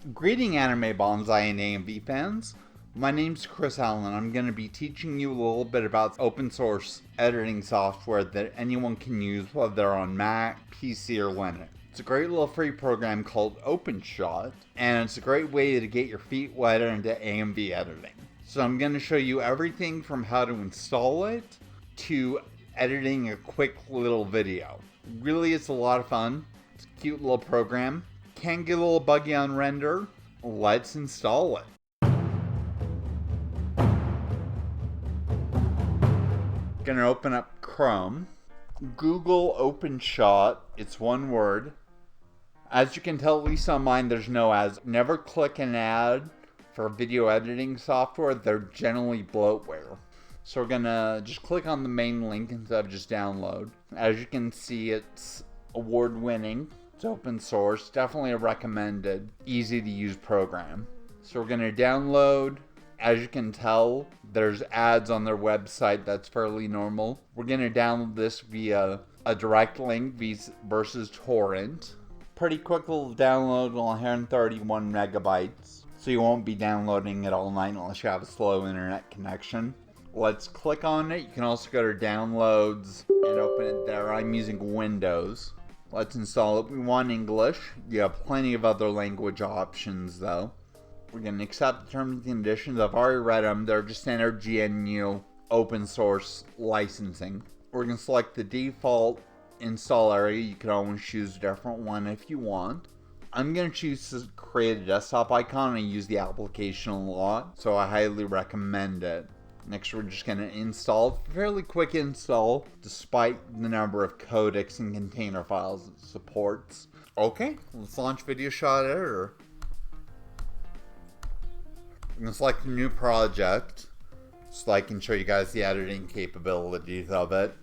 Greeting AnimeBanzai and AMV fans. My name's Chris Allen. I'm going to be teaching you a little bit about open source editing software that anyone can use, whether they're on Mac, PC, or Linux. It's a great little free program called Openshot, and it's a great way to get your feet wet into AMV editing. So I'm going to show you everything from how to install it to editing a quick little video. Really, it's a lot of fun. It's a cute little program. Can get a little buggy on render. Let's install it. Gonna open up Chrome. Google Openshot. It's one word. As you can tell, at least on mine, there's no ads. Never click an ad for video editing software. They're generally bloatware. So we're gonna just click on the main link instead of just download. As you can see, it's award-winning. It's open source, definitely a recommended, easy to use program. So we're gonna download. As you can tell, there's ads on their website. That's fairly normal. We're gonna download this via a direct link versus torrent. Pretty quick little download, 131 megabytes. So you won't be downloading it all night unless you have a slow internet connection. Let's click on it. You can also go to downloads and open it there. I'm using Windows. Let's install it. We want English. You have plenty of other language options though. We're going to accept the terms and conditions. I've already read them. They're just standard GNU open source licensing. We're going to select the default install area. You can always choose a different one if you want. I'm going to choose to create a desktop icon and use the application a lot, so I highly recommend it. Next, we're just going to install. Fairly quick install, despite the number of codecs and container files it supports. Okay, let's launch VideoShot Editor. I'm going to select a new project, so I can show you guys the editing capabilities of it.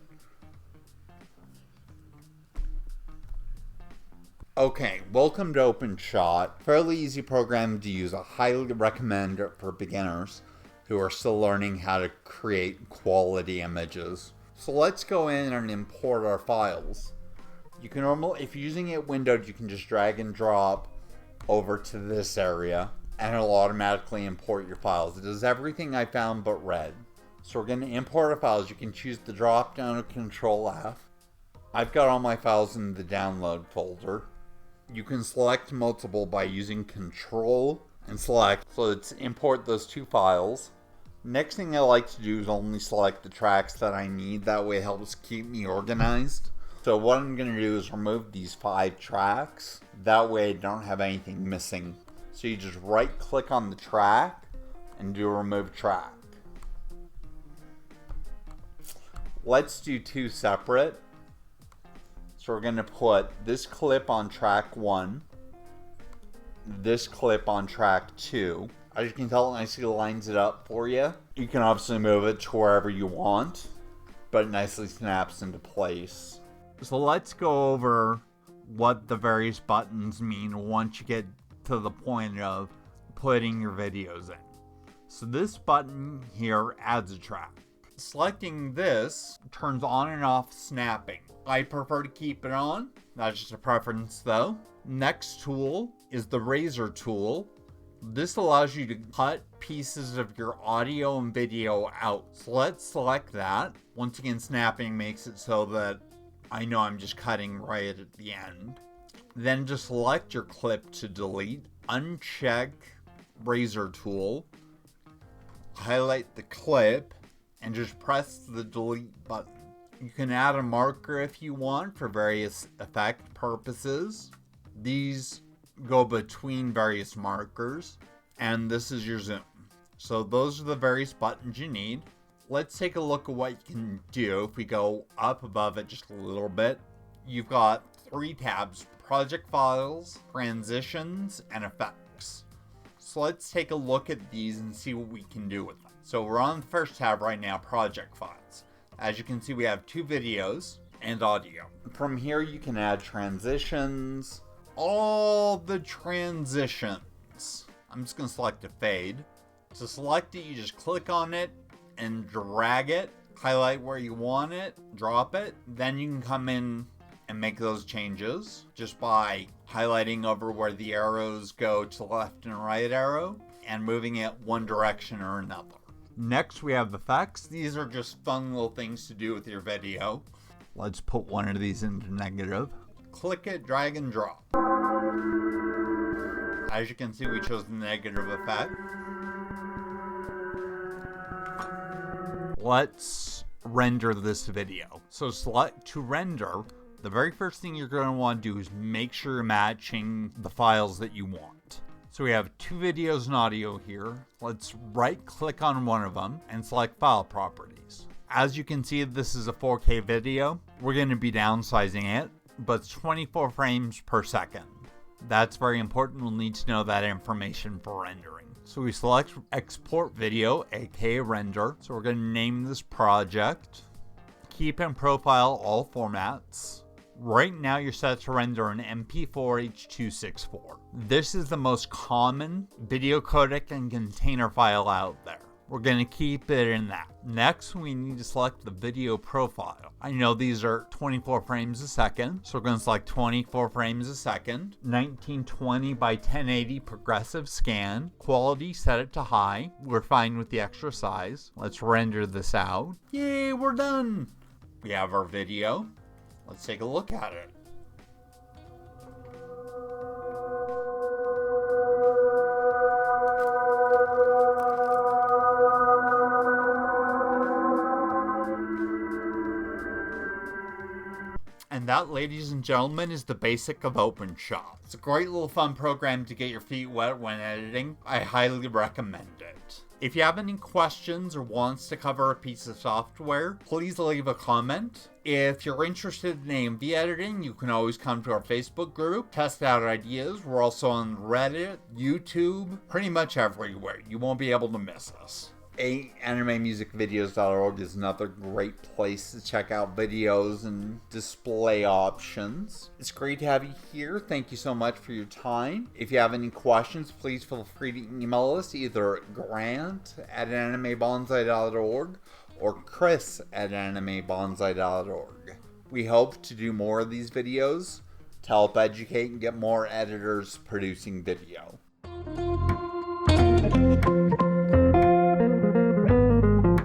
Okay, welcome to Openshot. Fairly easy program to use. I highly recommend it for beginners who are still learning how to create quality images. So let's go in and import our files. You can normally, if you're using it windowed, you can just drag and drop over to this area and it'll automatically import your files. It does everything I found but red. So we're going to import our files. You can choose the drop down or Control F. I've got all my files in the download folder. You can select multiple by using Control and select. So let's import those two files. Next thing I like to do is only select the tracks that I need. That way it helps keep me organized. So what I'm going to do is remove these 5 tracks. That way I don't have anything missing. So you just right click on the track and do remove track. Let's do 2 separate. So we're going to put this clip on track 1. This clip on track 2. As you can tell, it nicely lines it up for you. You can obviously move it to wherever you want, but it nicely snaps into place. So let's go over what the various buttons mean once you get to the point of putting your videos in. So this button here adds a track. Selecting this turns on and off snapping. I prefer to keep it on. That's just a preference though. Next tool is the razor tool. This allows you to cut pieces of your audio and video out. So let's select that. Once again, snapping makes it so that I know I'm just cutting right at the end. Then just select your clip to delete. Uncheck razor tool. Highlight the clip and just press the delete button. You can add a marker if you want for various effect purposes. These go between various markers, and this is your zoom. So those are the various buttons you need. Let's take a look at what you can do. If we go up above it just a little bit, you've got 3 tabs: project files, transitions, and effects. So let's take a look at these and see what we can do with them. So we're on the first tab right now, project files. As you can see, we have 2 videos and audio. From here you can add transitions, all the transitions. I'm just going to select a fade. To select it, you just click on it and drag it, highlight where you want it, drop it. Then you can come in and make those changes just by highlighting over where the arrows go to the left and right arrow and moving it one direction or another. Next, we have effects. These are just fun little things to do with your video. Let's put one of these into negative. Click it, drag and drop. As you can see, we chose the negative effect. Let's render this video. So select to render. The very first thing you're going to want to do is make sure you're matching the files that you want. So we have two videos and audio here. Let's right click on one of them and select file properties. As you can see, this is a 4K video. We're going to be downsizing it, but it's 24 frames per second. That's very important. We'll need to know that information for rendering. So we select export video, aka render. So we're going to name this project. Keep in profile all formats. Right now you're set to render an MP4 H.264. This is the most common video codec and container file out there. We're going to keep it in that. Next, we need to select the video profile. I know these are 24 frames a second, so we're going to select 24 frames a second. 1920 by 1080 progressive scan. Quality, set it to high. We're fine with the extra size. Let's render this out. Yay, we're done. We have our video. Let's take a look at it. And that, ladies and gentlemen, is the basic of Openshot. It's a great little fun program to get your feet wet when editing. I highly recommend it. If you have any questions or wants to cover a piece of software, please leave a comment. If you're interested in AMV editing, you can always come to our Facebook group, test out ideas. We're also on Reddit, YouTube, pretty much everywhere. You won't be able to miss us. AnimeMusicVideos.org is another great place to check out videos and display options. It's great to have you here. Thank you so much for your time. If you have any questions, please feel free to email us either grant@AnimeBanzai.org or chris@AnimeBanzai.org. We hope to do more of these videos to help educate and get more editors producing video.